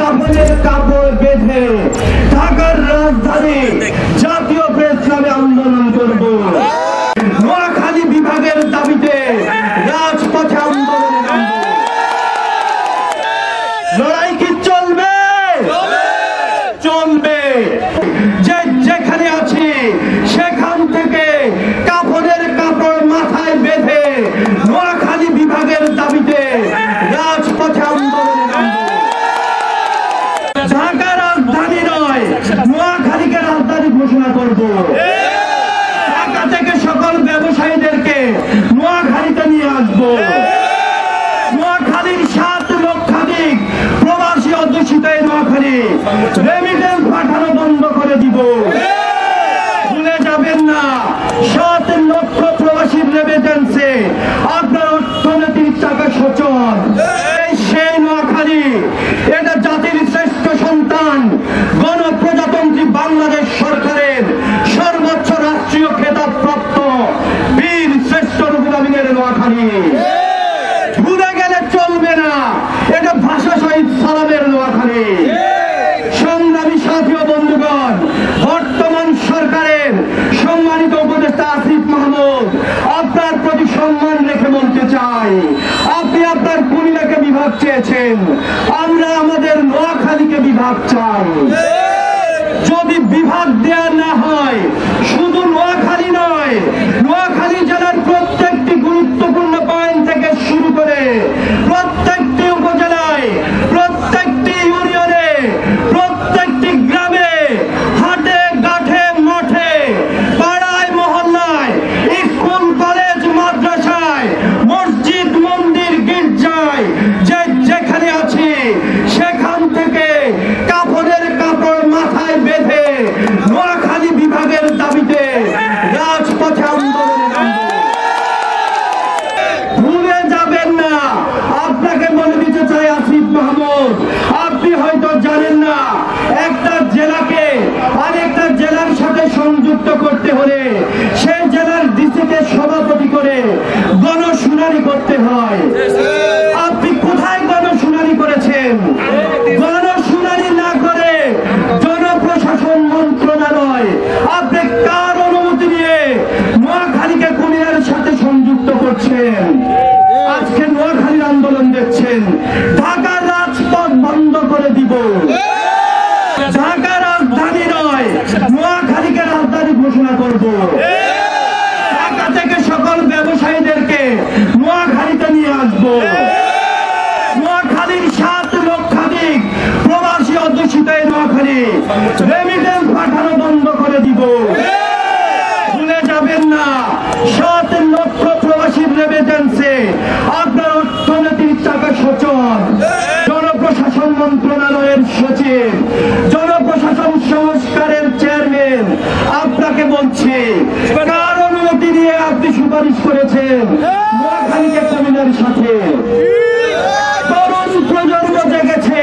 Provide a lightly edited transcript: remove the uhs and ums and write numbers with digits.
কাপড়ের কাপড় বেঁধে ঢাকার রাজধানী জাতীয় প্রেস ক্লাবে আন্দোলন করব। নোয়াখালী বিভাগের দাবিতে রাজপথে আন্দোলনে নামব। লড়াই কি চলবে? চলবে। যেখানে আছি সেখান থেকে কাপড়ের কাপড় মাথায় বেঁধে নোয়াখালী বিভাগের দাবিতে রাজপথে আন্দোলনে নামব। ঢাকা রাজধানী নয়, নোয়াখালীকে রাজধানী ঘোষণা করব। ঢাকা থেকে সকল ব্যবসায়ীদেরকে নোয়াখালীতে নিয়ে আসবো। নোয়াখালীর 7 লক্ষাধিক প্রবাসী অধ্যুষিত এই নোয়াখালী রেমিটেন্স পাঠানো বন্ধ করে দিব। ভুলে যাবেন না, 7 লক্ষ প্রবাসীর রেমিটেন্সে আপনার অর্থনৈতিক চাকা সচল। সেই নোয়াখালী, এটা জাতির শ্রেষ্ঠ সন্তান, গণপ্রজাতন্ত্রী বাংলাদেশ সরকারের সর্বোচ্চ রাষ্ট্রীয় খেতাবপ্রাপ্ত বীর শ্রেষ্ঠ রুহুল আমিনের নোয়াখালী। ভুলে গেলে চলবে না, এটা ভাষা শহীদ সালামের নোয়াখালী। সংগ্রামী সাথী ও বন্ধুগণ, বর্তমান সরকারের সম্মানিত উপদেষ্টা আসিফ মাহমুদ, আপনার প্রতি সম্মান রেখে বলতে চাই, আপনি আপনার কুমিল্লাকে বিভাগ চেয়েছেন, আমরা আমাদের নোয়াখালীকে বিভাগ চাই। যদি বিভাগ দেয়া না হয়, শুধু নোয়াখালী নয়, নোয়াখালী জেলার প্রত্যেকটি গুরুত্বপূর্ণ পয়েন্ট থেকে শুরু করে প্রত্যেকটি উপজেলায়, প্রত্যেকটি ইউনিয়নে, প্রত্যেকটি গ্রামে, হাটে ঘাটে মাঠে, পাড়ায় মহল্লায়, স্কুল কলেজ মাদ্রাসায়, মসজিদ মন্দির গির্জায়, যেখানে আছি সেখান থেকে কাপড়ের কাপড় মাথায় বেঁধে নোয়াখালী বিভাগের দাবিতে রাজপথে আন্দোলনে নামব। ভুলে যাবেন না, আপনাকে বলে দিতে চাই আসিফ মাহমুদ, আপনি হয়তো জানেন না, একটা জেলাকে আরেকটা জেলার সাথে সংযুক্ত করতে হলে সেই জেলার ডিসিকে সভাপতি করে গণশুনানি করতে হয়। আপনি কোথায় গণশুনানি করেছেন? গণশুনানি না করে জনপ্রশাসন মন্ত্রণালয় আপনি কার অনুমতি নিয়ে নোয়াখালীকে কুমিল্লার সাথে সংযুক্ত করছেন? আজকে নোয়াখালীর আন্দোলন দেখছেন, ঢাকার রাজপথ বন্ধ করে দিব। ঢাকা রাজধানী নয়, নোয়াখালীকে রাজধানী ঘোষণা করব। ঢাকা থেকে সকল ব্যবসায়ীদেরকে নোয়াখালীতে নিয়ে আসবো। নোয়াখালীর 7 লক্ষাধিক প্রবাসী অধ্যুষিত এই নোয়াখালী রেমিটেন্স পাঠানো বন্ধ করে দিব। ভুলে যাবেন না, 7 লক্ষ প্রবাসীর রেমিটেন্সে আপনার অর্থনৈতিক চাকা সচল। জনপ্রশাসন মন্ত্রণালয়ের সচিব, জনপ্রশাসন সংস্কারের চেয়ারম্যান, আপনাকে বলছি, কার অনুমতি নিয়ে আপনি সুপারিশ করেছেন নোয়াখালীকে কুমিল্লার সাথে? তরুণ প্রজন্ম জেগেছে,